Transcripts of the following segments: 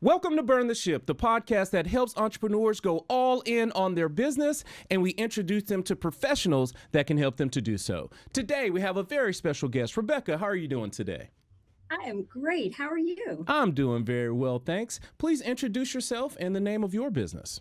Welcome to Burn the Ship, the podcast that helps entrepreneurs go all in on their business, and we introduce them to professionals that can help them to do so. Today, we have a very special guest. Rebecca, how are you doing today? I am great. How are you? I'm doing very well, thanks. Please introduce yourself and the name of your business.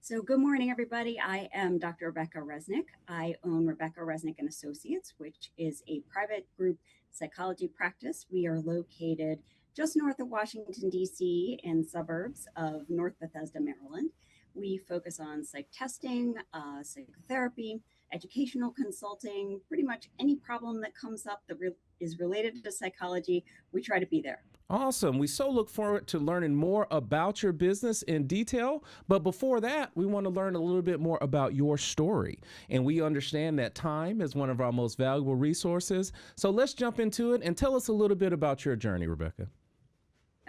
So, good morning, everybody. I am Dr. Rebecca Resnik. I own Rebecca Resnik and Associates, which is a private group psychology practice. We are located just north of Washington, D.C., in suburbs of North Bethesda, Maryland. We focus on psych testing, psychotherapy, educational consulting, pretty much any problem that comes up that is related to psychology. We try to be there. Awesome. We so look forward to learning more about your business in detail. But before that, we want to learn a little bit more about your story. And we understand that time is one of our most valuable resources. So let's jump into it and tell us a little bit about your journey, Rebecca.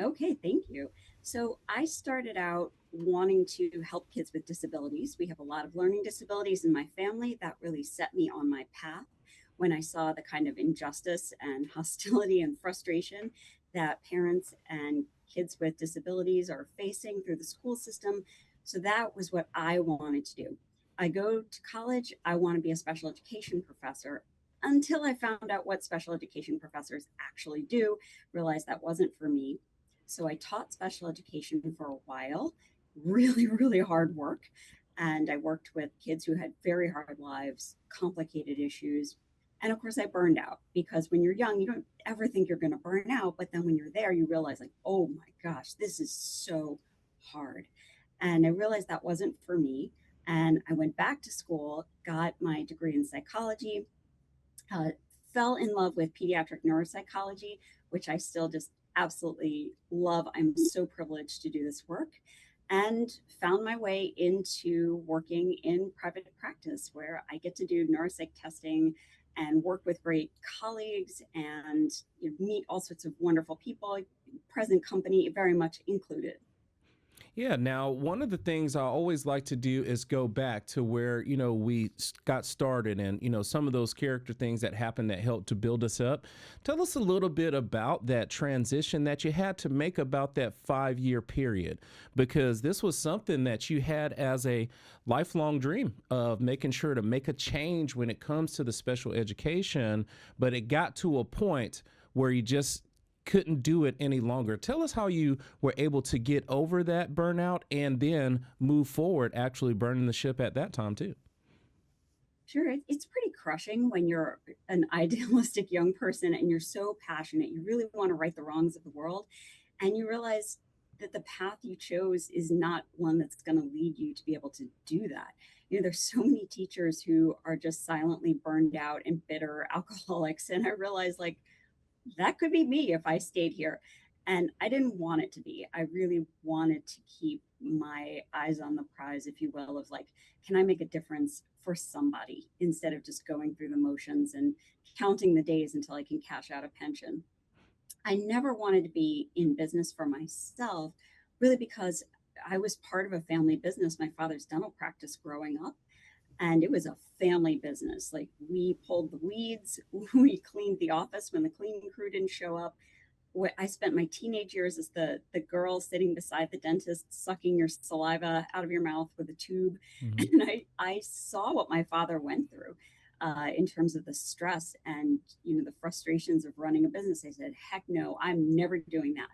Okay, thank you. So I started out wanting to help kids with disabilities. We have a lot of learning disabilities in my family. That really set me on my path when I saw the kind of injustice and hostility and frustration that parents and kids with disabilities are facing through the school system. So that was what I wanted to do. I go to college, I want to be a special education professor until I found out what special education professors actually do, realized that wasn't for me. So I taught special education for a while, really hard work. And I worked with kids who had very hard lives, complicated issues. And of course, I burned out because when you're young, you don't ever think you're going to burn out. But then when you're there, you realize, like, oh my gosh, this is so hard. And I realized that wasn't for me. And I went back to school, got my degree in psychology, fell in love with pediatric neuropsychology, which I still just absolutely love. I'm so privileged to do this work, and found my way into working in private practice where I get to do neuropsych testing and work with great colleagues and meet all sorts of wonderful people, present company very much included. Yeah. Now, one of the things I always like to do is go back to where, we got started and, some of those character things that happened that helped to build us up. Tell us a little bit about that transition that you had to make about that 5-year period, because this was something that you had as a lifelong dream of making sure to make a change when it comes to the special education. But it got to a point where you just couldn't do it any longer. Tell us how you were able to get over that burnout and then move forward, actually burning the ship at that time too. Sure, it's pretty crushing when you're an idealistic young person and you're so passionate. You really want to right the wrongs of the world. And you realize that the path you chose is not one that's going to lead you to be able to do that. There's so many teachers who are just silently burned out and bitter alcoholics. And I realized, like, that could be me if I stayed here. And I didn't want it to be. I really wanted to keep my eyes on the prize, if you will, of like, can I make a difference for somebody instead of just going through the motions and counting the days until I can cash out a pension. I never wanted to be in business for myself, really, because I was part of a family business, my father's dental practice growing up. And it was a family business. Like, we pulled the weeds, we cleaned the office when the cleaning crew didn't show up. I spent my teenage years as the girl sitting beside the dentist, sucking your saliva out of your mouth with a tube. Mhm. And I saw what my father went through in terms of the stress and, the frustrations of running a business. I said, heck no, I'm never doing that.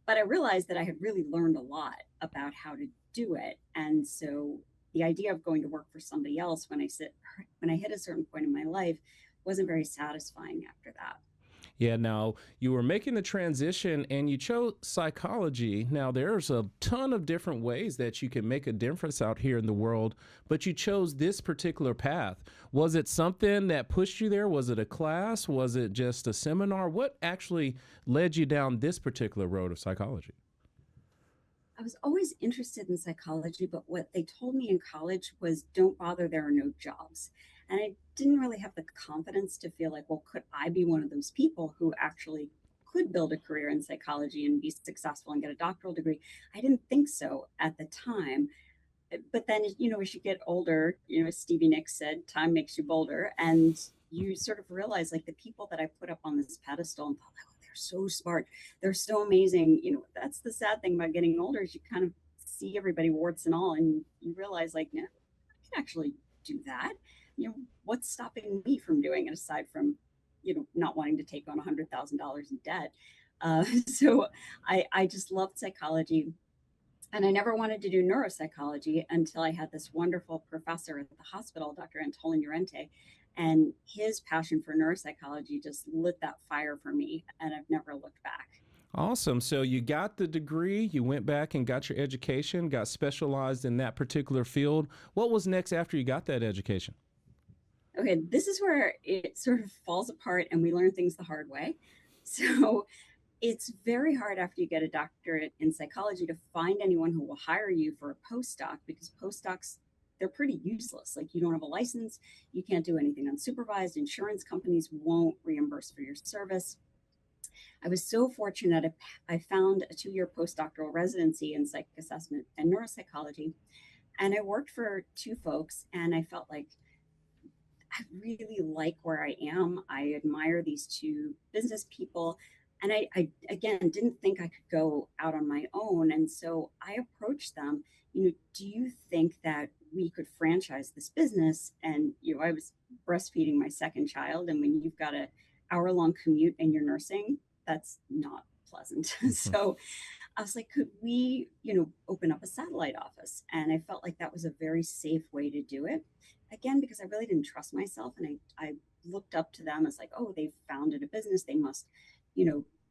But I realized that I had really learned a lot about how to do it. And so the idea of going to work for somebody else when I hit a certain point in my life wasn't very satisfying after that. Yeah, now you were making the transition and you chose psychology. Now, there's a ton of different ways that you can make a difference out here in the world, but you chose this particular path. Was it something that pushed you there? Was it a class? Was it just a seminar? What actually led you down this particular road of psychology? I was always interested in psychology, but what they told me in college was, don't bother, there are no jobs. And I didn't really have the confidence to feel like, well, could I be one of those people who actually could build a career in psychology and be successful and get a doctoral degree? I didn't think so at the time. But then, as you get older, as Stevie Nicks said, time makes you bolder. And you sort of realize, like, the people that I put up on this pedestal and thought, oh, they're so smart. They're so amazing. That's the sad thing about getting older is you kind of see everybody warts and all, and you realize like, no, I can actually do that. What's stopping me from doing it aside from, not wanting to take on $100,000 in debt? So I just loved psychology. And I never wanted to do neuropsychology until I had this wonderful professor at the hospital, Dr. Antolin Llorente, and his passion for neuropsychology just lit that fire for me, and I've never looked back. Awesome. So you got the degree, you went back and got your education, got specialized in that particular field. What was next after you got that education? Okay, this is where it sort of falls apart and we learn things the hard way. So it's very hard after you get a doctorate in psychology to find anyone who will hire you for a postdoc, because postdocs, they're pretty useless. Like, you don't have a license, you can't do anything unsupervised, insurance companies won't reimburse for your service. I was so fortunate. I found a 2-year postdoctoral residency in psych assessment and neuropsychology, and I worked for two folks, and I felt like I really like where I am. I admire these two business people. And I again didn't think I could go out on my own. And so I approached them, do you think that we could franchise this business? And, I was breastfeeding my second child. And when you've got an hour-long commute and you're nursing, that's not pleasant. So I was like, could we, open up a satellite office? And I felt like that was a very safe way to do it. Again, because I really didn't trust myself. And I looked up to them as like, oh, they've founded a business. They must,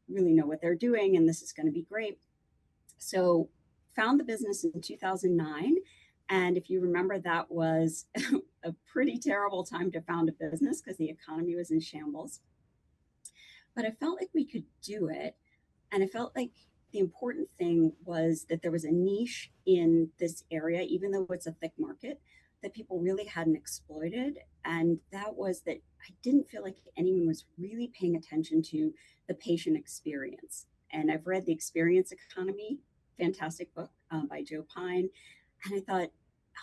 really know what they're doing. And this is going to be great. So found the business in 2009. And if you remember, that was a pretty terrible time to found a business because the economy was in shambles. But I felt like we could do it. And I felt like the important thing was that there was a niche in this area, even though it's a thick market, that people really hadn't exploited. And that was that I didn't feel like anyone was really paying attention to the patient experience. And I've read The Experience Economy, fantastic book by Joe Pine. And I thought,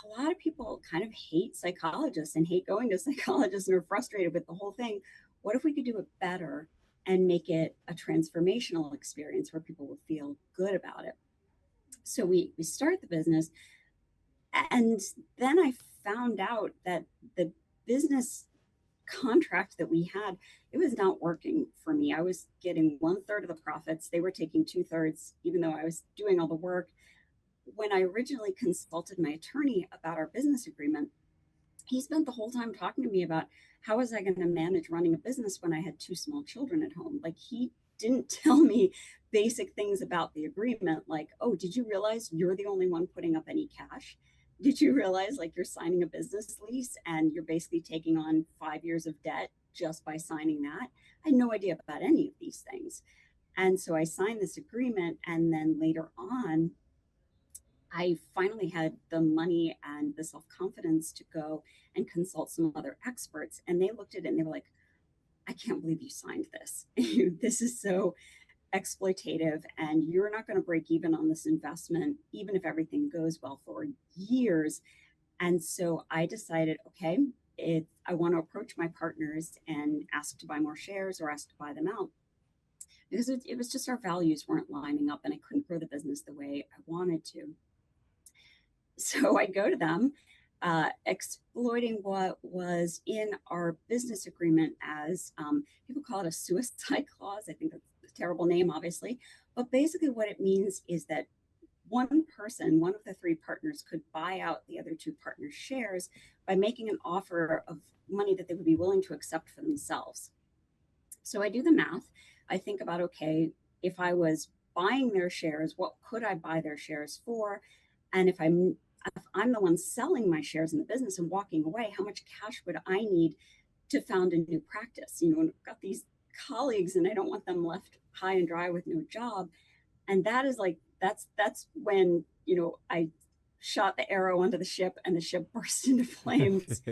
a lot of people kind of hate psychologists and hate going to psychologists and are frustrated with the whole thing. What if we could do it better and make it a transformational experience where people will feel good about it? So we start the business. And then I found out that the business contract that we had, it was not working for me. I was getting 1/3 of the profits. They were taking 2/3, even though I was doing all the work. When I originally consulted my attorney about our business agreement, he spent the whole time talking to me about how was I going to manage running a business when I had two small children at home. Like, he didn't tell me basic things about the agreement, like, oh, did you realize you're the only one putting up any cash? Did you realize like you're signing a business lease and you're basically taking on 5 years of debt just by signing that? I had no idea about any of these things. And so I signed this agreement, and then later on I finally had the money and the self-confidence to go and consult some other experts. And they looked at it and they were like, I can't believe you signed this. This is so exploitative, and you're not going to break even on this investment, even if everything goes well, for years. And so I decided, okay, I want to approach my partners and ask to buy more shares or ask to buy them out, because it was just our values weren't lining up and I couldn't grow the business the way I wanted to. So I go to them, exploiting what was in our business agreement as, people call it a suicide clause. I think that's a terrible name, obviously. But basically, what it means is that one person, one of the three partners, could buy out the other two partners' shares by making an offer of money that they would be willing to accept for themselves. So I do the math. I think about, okay, if I was buying their shares, what could I buy their shares for? And if I'm the one selling my shares in the business and walking away, how much cash would I need to found a new practice? And I've got these colleagues and I don't want them left high and dry with no job. And that is like, that's when, I shot the arrow onto the ship and the ship burst into flames,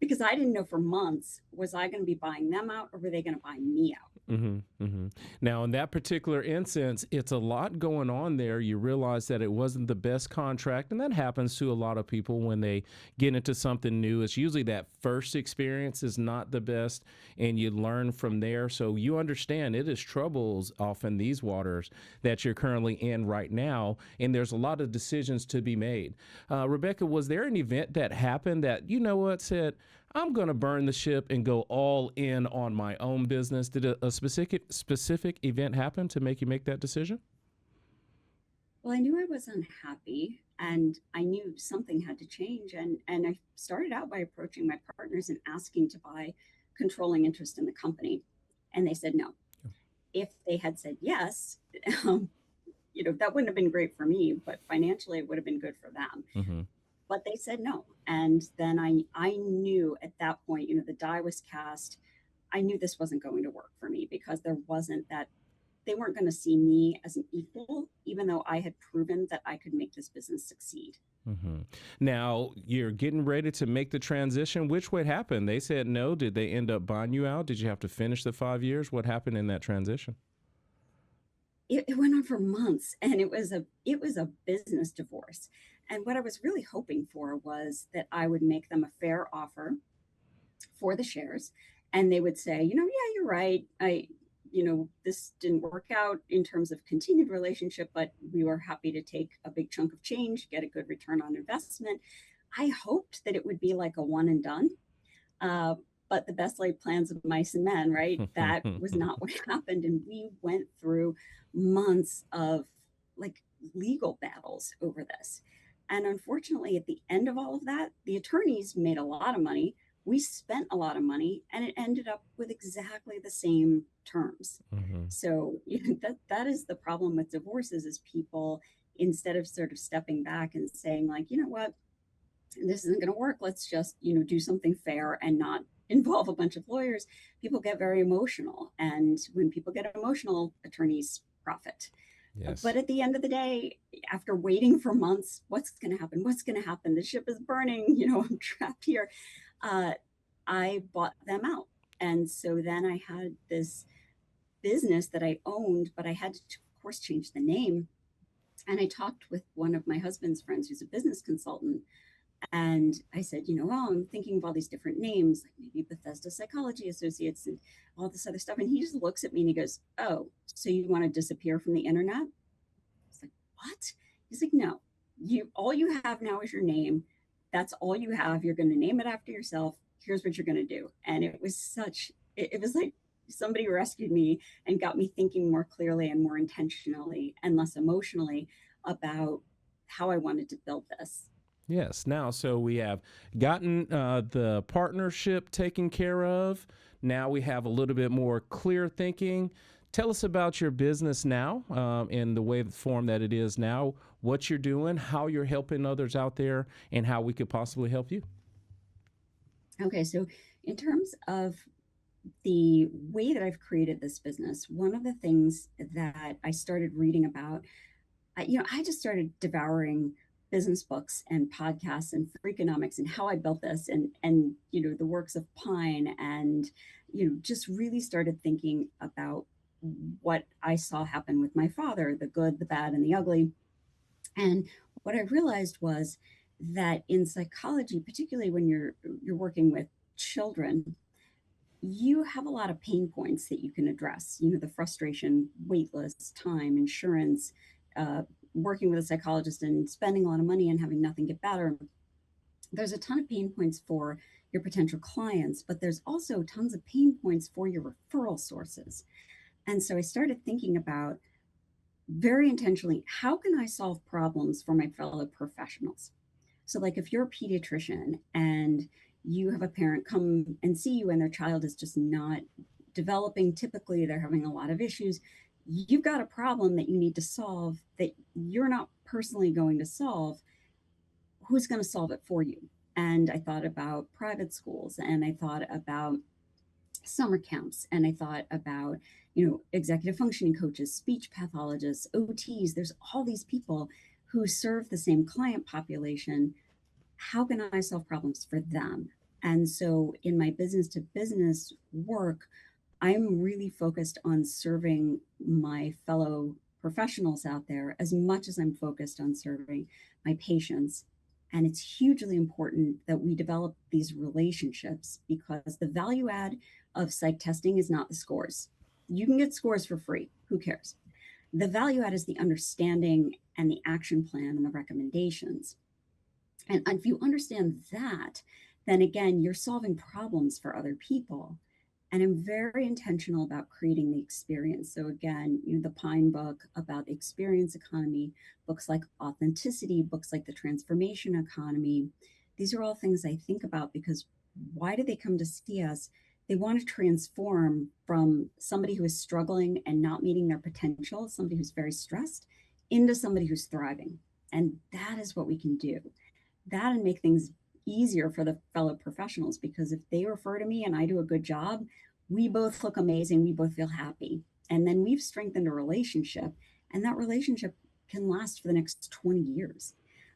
because I didn't know for months, was I going to be buying them out or were they going to buy me out? Now, in that particular instance, it's a lot going on there. You realize that it wasn't the best contract, and that happens to a lot of people when they get into something new. It's usually that first experience is not the best, and you learn from there. So you understand it is troubles off in these waters that you're currently in right now, and there's a lot of decisions to be made. Rebecca, was there an event that happened that you know what said? I'm going to burn the ship and go all in on my own business. Did a specific event happen to make you make that decision? Well, I knew I was unhappy and I knew something had to change. And I started out by approaching my partners and asking to buy controlling interest in the company. And they said no. If they had said yes, um, that wouldn't have been great for me, but financially it would have been good for them. Mm-hmm. But they said no. And then I knew at that point, the die was cast. I knew this wasn't going to work for me because there wasn't that they weren't going to see me as an equal, even though I had proven that I could make this business succeed. Mm-hmm. Now you're getting ready to make the transition. Which way happened? They said no. Did they end up buying you out? Did you have to finish the 5 years? What happened in that transition? It went on for months, and it was a business divorce. And what I was really hoping for was that I would make them a fair offer for the shares, and they would say, yeah, you're right. This didn't work out in terms of continued relationship, but we were happy to take a big chunk of change, get a good return on investment. I hoped that it would be like a one and done. Uh, but the best laid plans of mice and men, right? That was not what happened. And we went through months of like legal battles over this. And unfortunately, at the end of all of that, the attorneys made a lot of money. We spent a lot of money, and it ended up with exactly the same terms. Mm-hmm. So that is the problem with divorces is people, instead of sort of stepping back and saying like, you know what, this isn't going to work. Let's just, do something fair and not involve a bunch of lawyers. People get very emotional. And when people get emotional, attorneys profit. But Yes. at the end of the day, after waiting for months, what's going to happen? What's going to happen? The ship is burning. I'm trapped here. Uh, I bought them out. And so then I had this business that I owned, but I had to, of course, change the name. And I talked with one of my husband's friends who's a business consultant, and I said, well, I'm thinking of all these different names, like maybe Bethesda Psychology Associates and all this other stuff. And he just looks at me and he goes, oh, so you want to disappear from the internet? I was like, what? He's like, no, all you have now is your name. That's all you have. You're going to name it after yourself. Here's what you're going to do. And it was like somebody rescued me and got me thinking more clearly and more intentionally and less emotionally about how I wanted to build this. Yes. Now, so we have gotten the partnership taken care of. Now we have a little bit more clear thinking. Tell us about your business now, in the way, the form that it is now, what you're doing, how you're helping others out there, and how we could possibly help you. Okay, so in terms of the way that I've created this business, one of the things that I started reading about, I just started devouring business books and podcasts and Freakonomics and how I built this and the works of Pine and just really started thinking about what I saw happen with my father, the good, the bad, and the ugly. And what I realized was that in psychology, particularly when you're working with children, you have a lot of pain points that you can address. The frustration, wait lists, time, insurance, uh, working with a psychologist and spending a lot of money and having nothing get better. There's a ton of pain points for your potential clients, but there's also tons of pain points for your referral sources. And so I started thinking about very intentionally, how can I solve problems for my fellow professionals? So, like if you're a pediatrician and you have a parent come and see you and their child is just not developing, typically they're having a lot of issues. You've got a problem that you need to solve that you're not personally going to solve. Who's going to solve it for you? And I thought about private schools and I thought about summer camps and I thought about, executive functioning coaches, speech pathologists, OTs. There's all these people who serve the same client population. How can I solve problems for them? And so in my business to business work, I'm really focused on serving my fellow professionals out there as much as I'm focused on serving my patients. And it's hugely important that we develop these relationships because the value add of psych testing is not the scores. You can get scores for free. Who cares? The value add is the understanding and the action plan and the recommendations. And if you understand that, then again, you're solving problems for other people. And I'm very intentional about creating the experience. So again, the Pine book about the experience economy, books like Authenticity, books like the Transformation Economy. These are all things I think about because why do they come to see us? They want to transform from somebody who is struggling and not meeting their potential, somebody who's very stressed, into somebody who's thriving. And that is what we can do, that and make things easier for the fellow professionals because if they refer to me and I do a good job, we both look amazing, we both feel happy. And then we've strengthened a relationship, and that relationship can last for the next 20 years.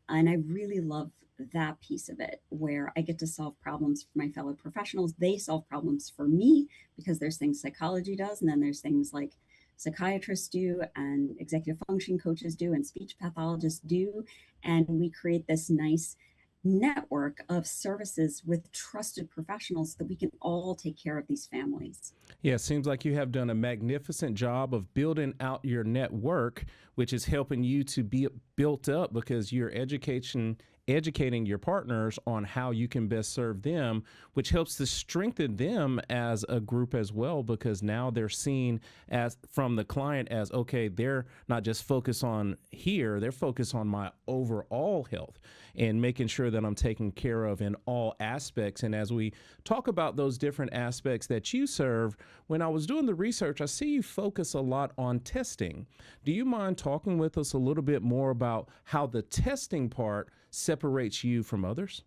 And I really love that piece of it where I get to solve problems for my fellow professionals. They solve problems for me because there's things psychology does, and then there's things like psychiatrists do, and executive function coaches do, and speech pathologists do. And we create this nice network of services with trusted professionals so that we can all take care of these families. Yeah, it seems like you have done a magnificent job of building out your network, which is helping you to be built up because you're educating your partners on how you can best serve them, which helps to strengthen them as a group as well, because now they're seen as from the client as okay, they're not just focused on here, they're focused on my overall health and making sure that I'm taken care of in all aspects. And as we talk about those different aspects that you serve, when I was doing the research, I see you focus a lot on testing. Do you mind talking with us a little bit more about how the testing part separates you from others?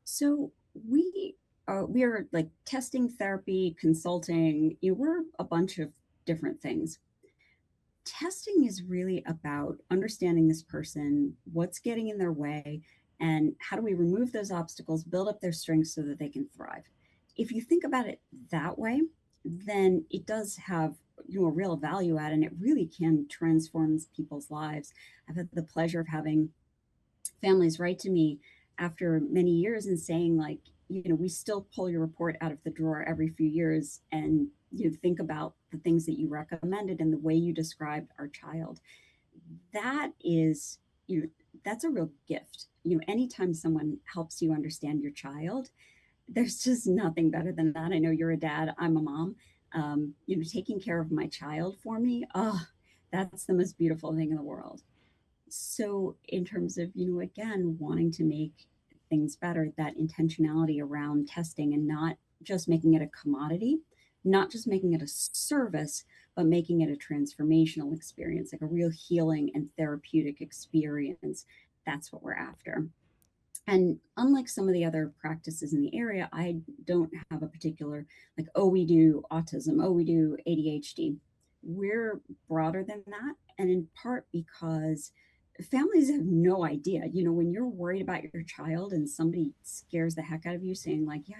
So we are like testing, therapy, consulting. We're a bunch of different things. Testing is really about understanding this person, what's getting in their way, and how do we remove those obstacles, build up their strengths so that they can thrive. If you think about it that way, then it does have a real value add, and it really can transform people's lives. I've had the pleasure of having families write to me after many years and saying like, we still pull your report out of the drawer every few years and think about the things that you recommended and the way you described our child. That is, that's a real gift. Anytime someone helps you understand your child, there's just nothing better than that. I know you're a dad, I'm a mom. Taking care of my child for me, oh, that's the most beautiful thing in the world. So in terms of again wanting to make things better, that intentionality around testing and not just making it a commodity, not just making it a service, but making it a transformational experience, like a real healing and therapeutic experience. That's what we're after. And unlike some of the other practices in the area, I don't have a particular, like, oh, we do autism, oh, we do ADHD. We're broader than that. And in part because families have no idea. When you're worried about your child and somebody scares the heck out of you saying, like, yeah,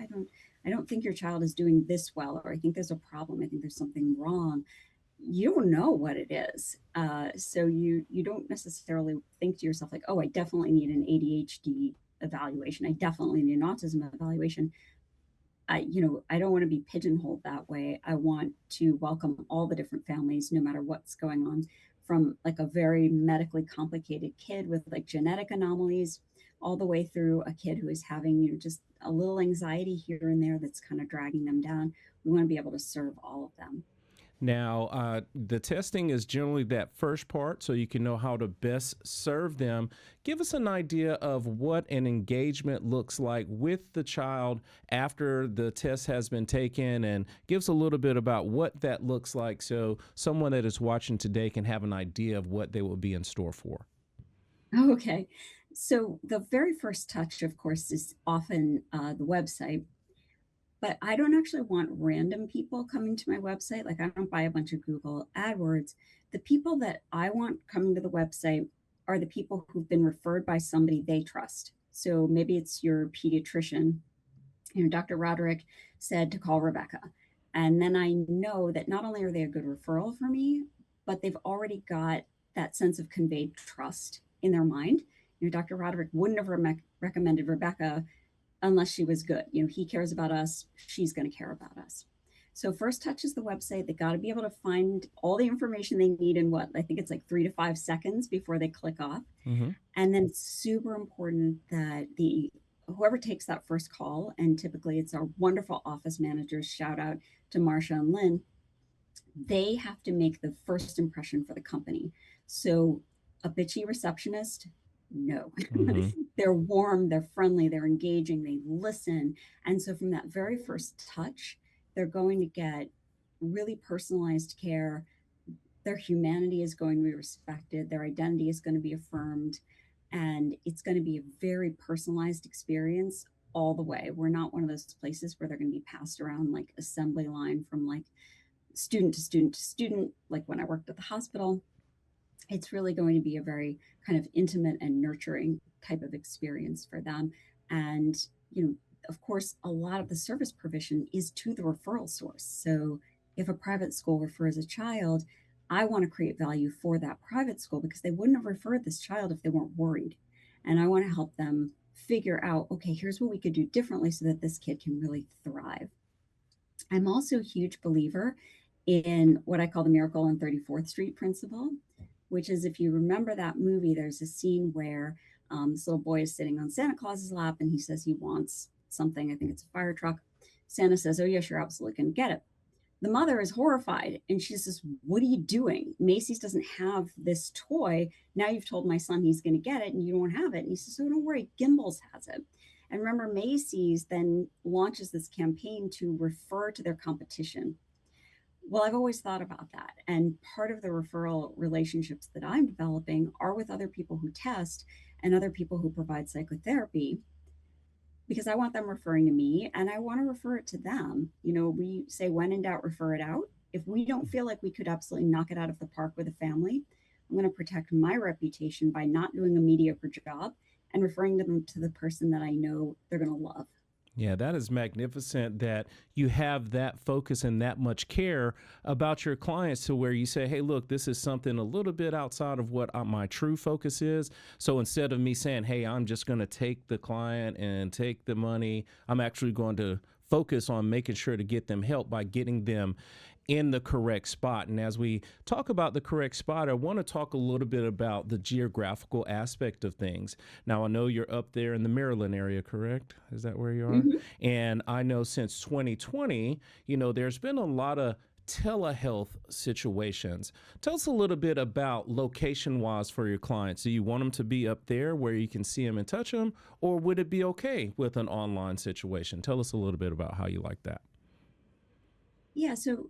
I don't think your child is doing this well, or I think there's a problem, I think there's something wrong. You don't know what it is. So you don't necessarily think to yourself like, oh, I definitely need an ADHD evaluation. I definitely need an autism evaluation. I don't want to be pigeonholed that way. I want to welcome all the different families, no matter what's going on, from like a very medically complicated kid with like genetic anomalies, all the way through a kid who is having, just a little anxiety here and there that's kind of dragging them down. We want to be able to serve all of them. Now, the testing is generally that first part, so you can know how to best serve them. Give us an idea of what an engagement looks like with the child after the test has been taken, and give us a little bit about what that looks like so someone that is watching today can have an idea of what they will be in store for. Okay. So the very first touch, of course, is often the website. But I don't actually want random people coming to my website. Like, I don't buy a bunch of Google AdWords. The people that I want coming to the website are the people who've been referred by somebody they trust. So maybe it's your pediatrician. Dr. Roderick said to call Rebecca. And then I know that not only are they a good referral for me, but they've already got that sense of conveyed trust in their mind. Dr. Roderick wouldn't have recommended Rebecca unless she was good. He cares about us, she's going to care about us. So first touch is the website. They got to be able to find all the information they need in what I think it's like 3 to 5 seconds before they click off. Mm-hmm. And then it's super important that the whoever takes that first call, and typically it's our wonderful office managers, shout out to Marsha and Lynn, they have to make the first impression for the company. So a bitchy receptionist, no. Mm-hmm. They're warm, they're friendly, they're engaging, they listen. And so from that very first touch, they're going to get really personalized care. Their humanity is going to be respected, their identity is going to be affirmed, and it's going to be a very personalized experience all the way. We're not one of those places where they're going to be passed around like assembly line from like student to student to student, like when I worked at the hospital. It's really going to be a very kind of intimate and nurturing type of experience for them. And, you know, of course, a lot of the service provision is to the referral source. So if a private school refers a child, I want to create value for that private school because they wouldn't have referred this child if they weren't worried. And I want to help them figure out, okay, here's what we could do differently so that this kid can really thrive. I'm also a huge believer in what I call the Miracle on 34th Street principle, which is if you remember that movie, there's a scene where this little boy is sitting on Santa Claus's lap and he says he wants something. I think it's a fire truck. Santa says, "Oh, yes, you're absolutely going to get it." The mother is horrified and she says, "What are you doing? Macy's doesn't have this toy. Now you've told my son he's going to get it and you don't have it." And he says, "Oh, don't worry, Gimbel's has it." And remember, Macy's then launches this campaign to refer to their competition. Well, I've always thought about that. And part of the referral relationships that I'm developing are with other people who test and other people who provide psychotherapy because I want them referring to me and I want to refer it to them. We say, when in doubt, refer it out. If we don't feel like we could absolutely knock it out of the park with a family, I'm going to protect my reputation by not doing a mediocre job and referring them to the person that I know they're going to love. Yeah, that is magnificent that you have that focus and that much care about your clients to where you say, hey, look, this is something a little bit outside of what my true focus is. So instead of me saying, hey, I'm just going to take the client and take the money, I'm actually going to focus on making sure to get them help by getting them in the correct spot. And as we talk about the correct spot, I want to talk a little bit about the geographical aspect of things. Now, I know you're up there in the Maryland area, correct? Is that where you are? Mm-hmm. And I know since 2020, there's been a lot of telehealth situations. Tell us a little bit about location wise for your clients. Do you want them to be up there where you can see them and touch them, or would it be okay with an online situation? Tell us a little bit about how you like that. Yeah, so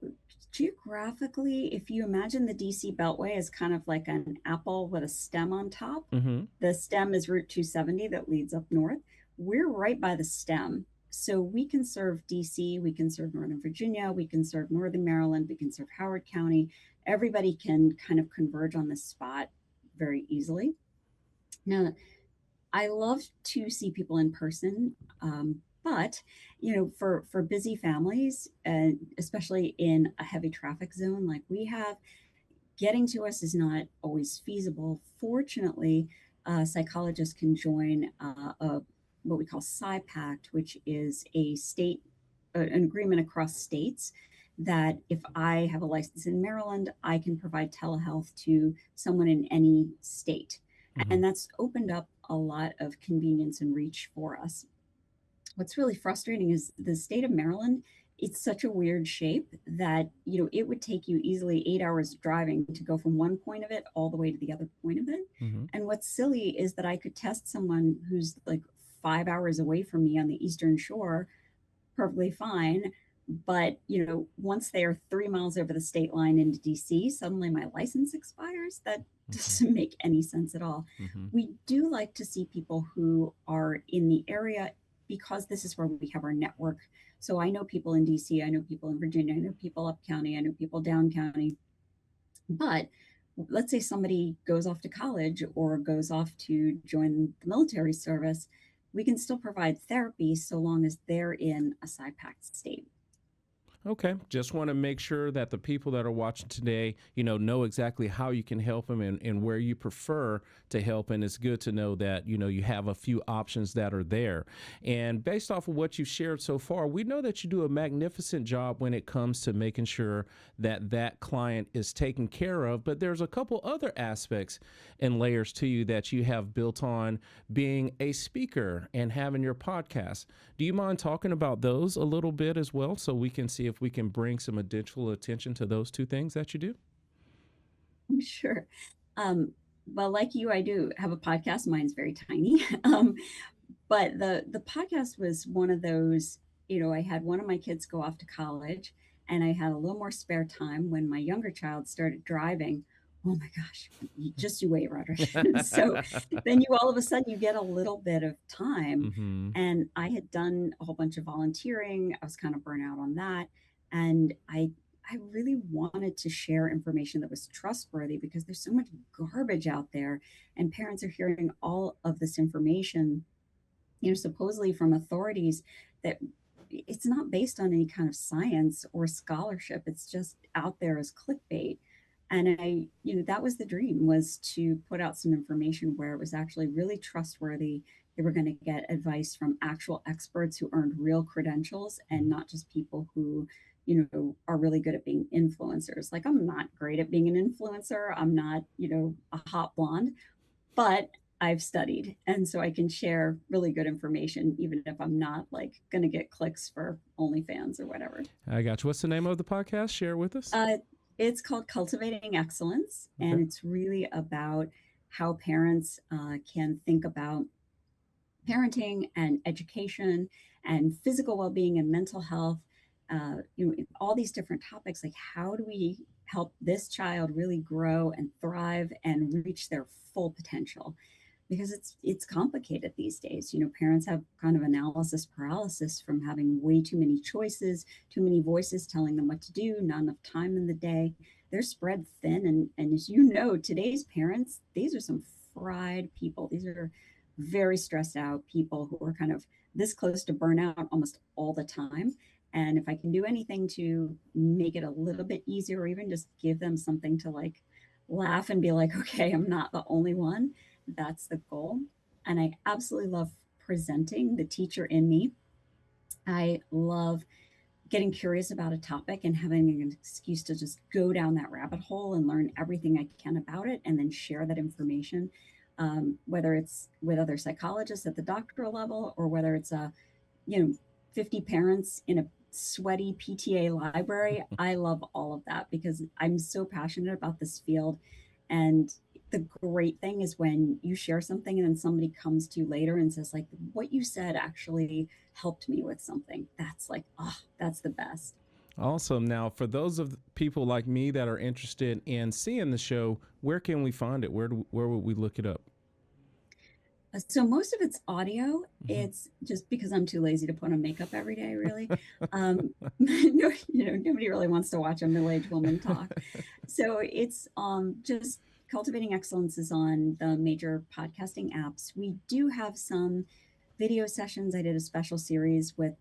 geographically, if you imagine the DC Beltway as kind of like an apple with a stem on top, Mm-hmm. the stem is Route 270 that leads up north. We're right by the stem. So we can serve DC, we can serve Northern Virginia, we can serve Northern Maryland, we can serve Howard County. Everybody can kind of converge on this spot very easily. Now, I love to see people in person, but for busy families, and especially in a heavy traffic zone like we have, getting to us is not always feasible. Fortunately, psychologists can join what we call PSI-PACT, which is an agreement across states that if I have a license in Maryland, I can provide telehealth to someone in any state. Mm-hmm. And that's opened up a lot of convenience and reach for us. What's really frustrating is the state of Maryland, it's such a weird shape that, it would take you easily 8 hours driving to go from one point of it all the way to the other point of it. Mm-hmm. And what's silly is that I could test someone who's like 5 hours away from me on the Eastern Shore perfectly fine. But, once they are 3 miles over the state line into DC, suddenly my license expires. That Mm-hmm. doesn't make any sense at all. Mm-hmm. We do like to see people who are in the area because this is where we have our network. So I know people in DC, I know people in Virginia, I know people up county, I know people down county. But let's say somebody goes off to college or goes off to join the military service, we can still provide therapy so long as they're in a PSI-PACT state. Okay. Just want to make sure that the people that are watching today, know exactly how you can help them and where you prefer to help. And it's good to know that, you have a few options that are there. And based off of what you've shared so far, we know that you do a magnificent job when it comes to making sure that that client is taken care of. But there's a couple other aspects and layers to you that you have built on being a speaker and having your podcast. Do you mind talking about those a little bit as well so we can see if we can bring some additional attention to those two things that you do? Sure. Um, well, like you, I do have a podcast. Mine's very tiny. But the podcast was one of those, I had one of my kids go off to college, and I had a little more spare time when my younger child started driving. Oh my gosh, just you wait, Roderick. So then you all of a sudden you get a little bit of time. Hmm. And I had done a whole bunch of volunteering. I was kind of burnt out on that. And I really wanted to share information that was trustworthy because there's so much garbage out there, and parents are hearing all of this information, supposedly from authorities, that it's not based on any kind of science or scholarship. It's just out there as clickbait. And that was the dream, was to put out some information where it was actually really trustworthy. They were going to get advice from actual experts who earned real credentials, and not just people who, are really good at being influencers. Like, I'm not great at being an influencer. I'm not, a hot blonde, but I've studied. And so I can share really good information, even if I'm not like going to get clicks for OnlyFans or whatever. I got you. What's the name of the podcast? Share it with us. Uh, it's called Cultivating Excellence, Okay. and it's really about how parents can think about parenting and education and physical well-being and mental health, all these different topics. Like, how do we help this child really grow and thrive and reach their full potential? Because it's complicated these days. Parents have kind of analysis paralysis from having way too many choices, too many voices telling them what to do, not enough time in the day. They're spread thin, and as you know, today's parents, these are some fried people. These are very stressed out people who are kind of this close to burnout almost all the time. And if I can do anything to make it a little bit easier, or even just give them something to like laugh and be like, okay, I'm not the only one, that's the goal. And I absolutely love presenting the teacher in me. I love getting curious about a topic and having an excuse to just go down that rabbit hole and learn everything I can about it, and then share that information, whether it's with other psychologists at the doctoral level, or whether it's 50 parents in a sweaty PTA library. I love all of that because I'm so passionate about this field. And the great thing is when you share something and then somebody comes to you later and says, like, what you said actually helped me with something. That's like, oh, that's the best. Awesome. Now, for those of people like me that are interested in seeing the show, where can we find it? Where would we look it up? So most of it's audio. Hmm. It's just because I'm too lazy to put on makeup every day, really. No, nobody really wants to watch a middle-aged woman talk. So it's just Cultivating Excellence is on the major podcasting apps. We do have some video sessions. I did a special series with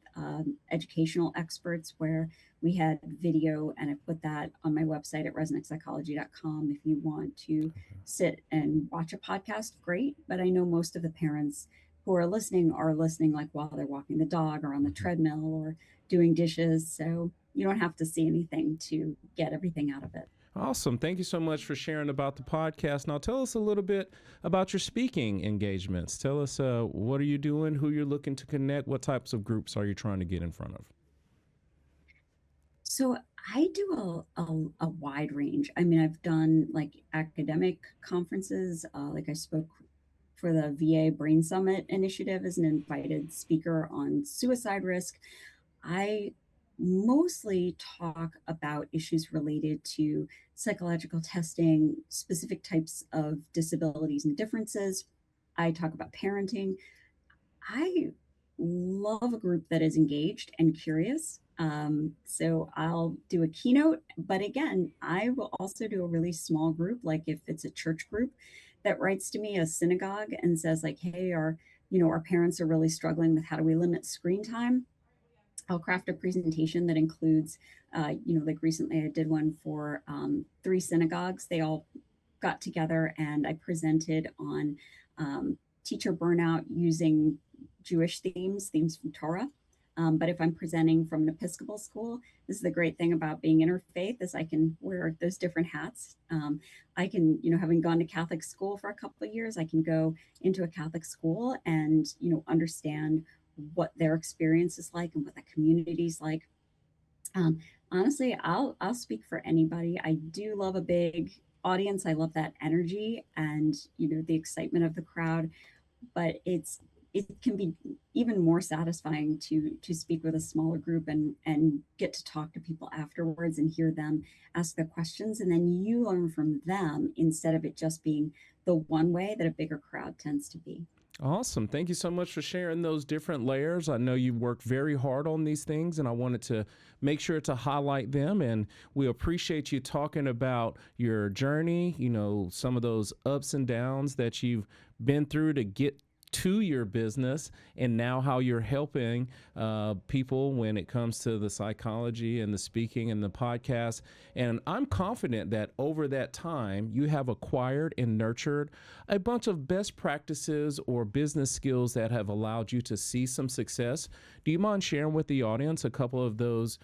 educational experts where we had video, and I put that on my website at resnikpsychology.com. If you want to sit and watch a podcast, great. But I know most of the parents who are listening like while they're walking the dog or on the Hmm. treadmill or doing dishes. So you don't have to see anything to get everything out of it. Awesome. Thank you so much for sharing about the podcast. Now, tell us a little bit about your speaking engagements. Tell us what are you doing, who you're looking to connect, what types of groups are you trying to get in front of? So I do a wide range. I mean, I've done like academic conferences. Like, I spoke for the VA Brain Summit initiative as an invited speaker on suicide risk. I mostly talk about issues related to psychological testing, specific types of disabilities and differences. I talk about parenting. I love a group that is engaged and curious. So I'll do a keynote, but again, I will also do a really small group. Like, if it's a church group that writes to me, a synagogue, and says like, "Hey, our parents are really struggling with how do we limit screen time." I'll craft a presentation that includes, like recently I did one for three synagogues. They all got together and I presented on teacher burnout using Jewish themes from Torah. But if I'm presenting from an Episcopal school, this is the great thing about being interfaith is I can wear those different hats. I can, having gone to Catholic school for a couple of years, I can go into a Catholic school and, understand what their experience is like and what the community is like. Um, Honestly, I'll speak for anybody. I do love a big audience. I love that energy and the excitement of the crowd. But it can be even more satisfying to speak with a smaller group and get to talk to people afterwards and hear them ask their questions, and then you learn from them instead of it just being the one way that a bigger crowd tends to be. Awesome. Thank you so much for sharing those different layers. I know you worked very hard on these things, and I wanted to make sure to highlight them. And we appreciate you talking about your journey, some of those ups and downs that you've been through to get to your business, and now how you're helping people when it comes to the psychology and the speaking and the podcast. And I'm confident that over that time, you have acquired and nurtured a bunch of best practices or business skills that have allowed you to see some success. Do you mind sharing with the audience a couple of those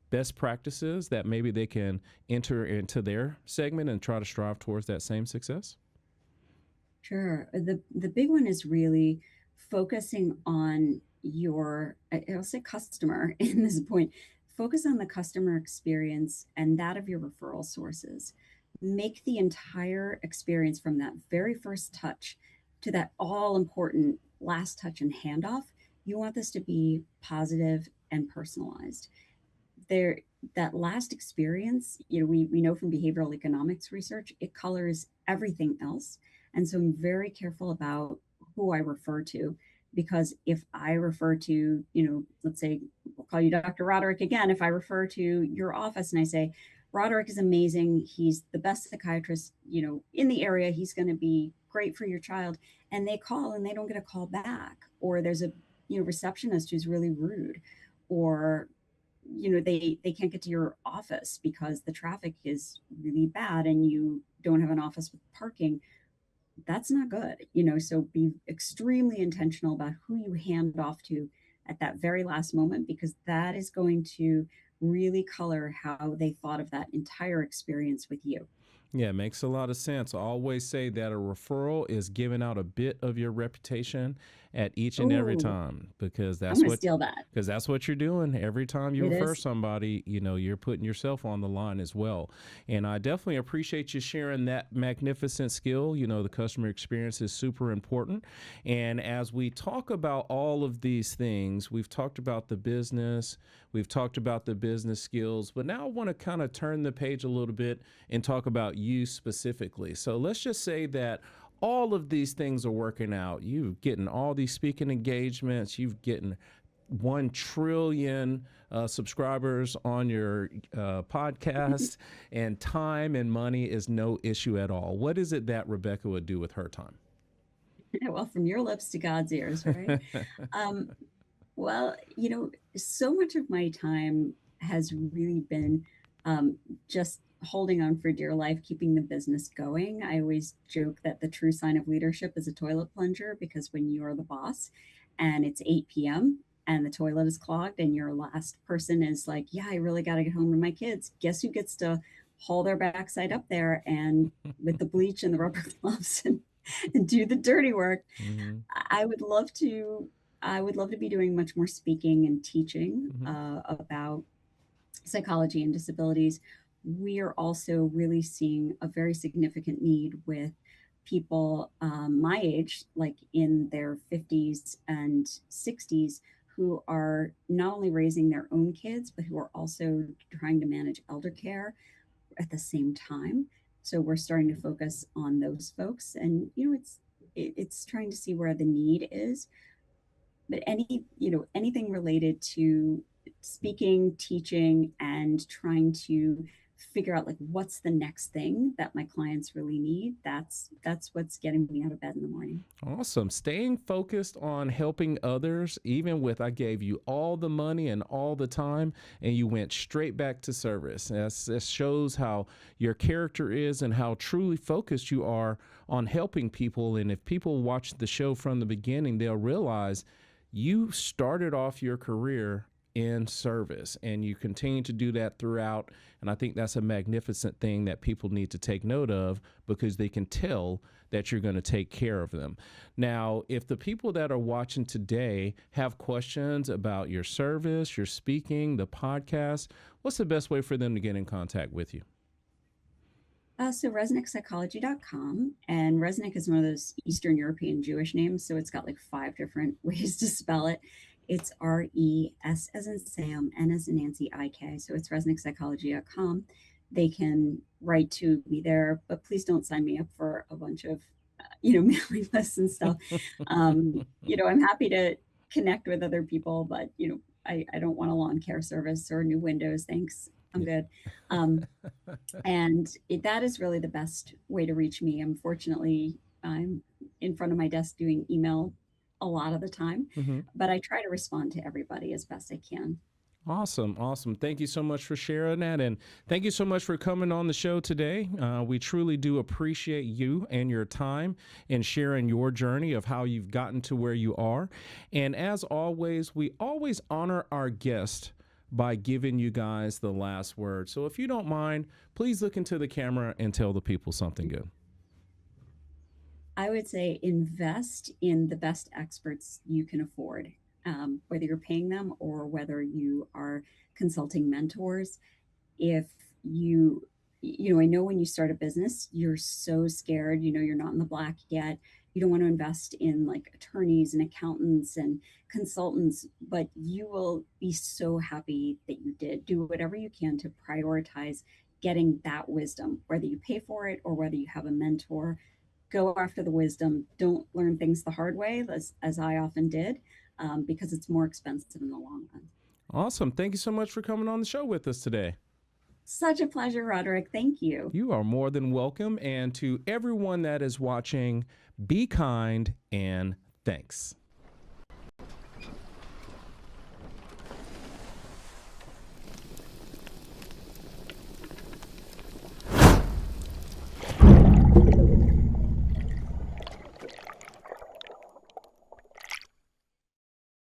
best practices that maybe they can enter into their segment and try to strive towards that same success? Sure. The big one is really focusing on your, I'll say customer in this point. Focus on the customer experience and that of your referral sources. Make the entire experience from that very first touch to that all important last touch and handoff. You want this to be positive and personalized. There, that last experience, we know from behavioral economics research, it colors everything else. And so I'm very careful about who I refer to, because if I refer to, let's say we'll call you Dr. Roderick again, if I refer to your office and I say Roderick is amazing, he's the best psychiatrist in the area, he's going to be great for your child, and they call and they don't get a call back, or there's a receptionist who's really rude, or they can't get to your office because the traffic is really bad and you don't have an office with parking, that's not good. So be extremely intentional about who you hand off to at that very last moment, because that is going to really color how they thought of that entire experience with you. Yeah, it makes a lot of sense. I always say that a referral is giving out a bit of your reputation at each and every Oh, time, because I'm going to steal that. that's what you're doing every time you It refer is. somebody. You're putting yourself on the line as well. And I definitely appreciate you sharing that magnificent skill. The customer experience is super important. And as we talk about all of these things, we've talked about the business, we've talked about the business skills, but now I want to kind of turn the page a little bit and talk about you specifically. So let's just say that all of these things are working out. You're getting all these speaking engagements. You've getting 1 trillion subscribers on your podcast, and time and money is no issue at all. What is it that Rebecca would do with her time? Well, from your lips to God's ears, right? um, well, so much of my time has really been just holding on for dear life, keeping the business going. I always joke that the true sign of leadership is a toilet plunger, because when you're the boss and it's 8 p.m. and the toilet is clogged and your last person is like, yeah, I really got to get home to my kids, guess who gets to haul their backside up there and with the bleach and the rubber gloves and do the dirty work? Hmm. I would love to. I would love to be doing much more speaking and teaching Hmm. about psychology and disabilities. We are also really seeing a very significant need with people my age, like in their 50s and 60s, who are not only raising their own kids, but who are also trying to manage elder care at the same time. So we're starting to focus on those folks, and it's trying to see where the need is. But anything related to speaking, teaching, and trying to figure out like what's the next thing that my clients really need. That's what's getting me out of bed in the morning. Awesome. Staying focused on helping others, even with I gave you all the money and all the time, and you went straight back to service. That shows how your character is and how truly focused you are on helping people. And if people watch the show from the beginning, they'll realize you started off your career in service and you continue to do that throughout. And I think that's a magnificent thing that people need to take note of because they can tell that you're going to take care of them. Now, if the people that are watching today have questions about your service, your speaking, the podcast, what's the best way for them to get in contact with you? So resnikpsychology.com, and Resnik is one of those Eastern European Jewish names, so it's got like 5 different ways to spell it. It's RES as in Sam, N as in Nancy, IK. So it's resnikpsychology.com. They can write to me there, but please don't sign me up for a bunch of, mailing lists and stuff. I'm happy to connect with other people, but I don't want a lawn care service or new windows. Thanks. I'm good. Um, and that is really the best way to reach me. Unfortunately, I'm in front of my desk doing email a lot of the time, Mm-hmm. but I try to respond to everybody as best I can. Awesome. Awesome. Thank you so much for sharing that. And thank you so much for coming on the show today. We truly do appreciate you and your time and sharing your journey of how you've gotten to where you are. And as always, we always honor our guest by giving you guys the last word. So if you don't mind, please look into the camera and tell the people something good. I would say invest in the best experts you can afford, whether you're paying them or whether you are consulting mentors. If I know when you start a business, you're so scared, you're not in the black yet. You don't want to invest in like attorneys and accountants and consultants, but you will be so happy that you did. Do whatever you can to prioritize getting that wisdom, whether you pay for it or whether you have a mentor. Go after the wisdom. Don't learn things the hard way, as I often did, because it's more expensive in the long run. Awesome. Thank you so much for coming on the show with us today. Such a pleasure, Roderick. Thank you. You are more than welcome. And to everyone that is watching, be kind and thanks.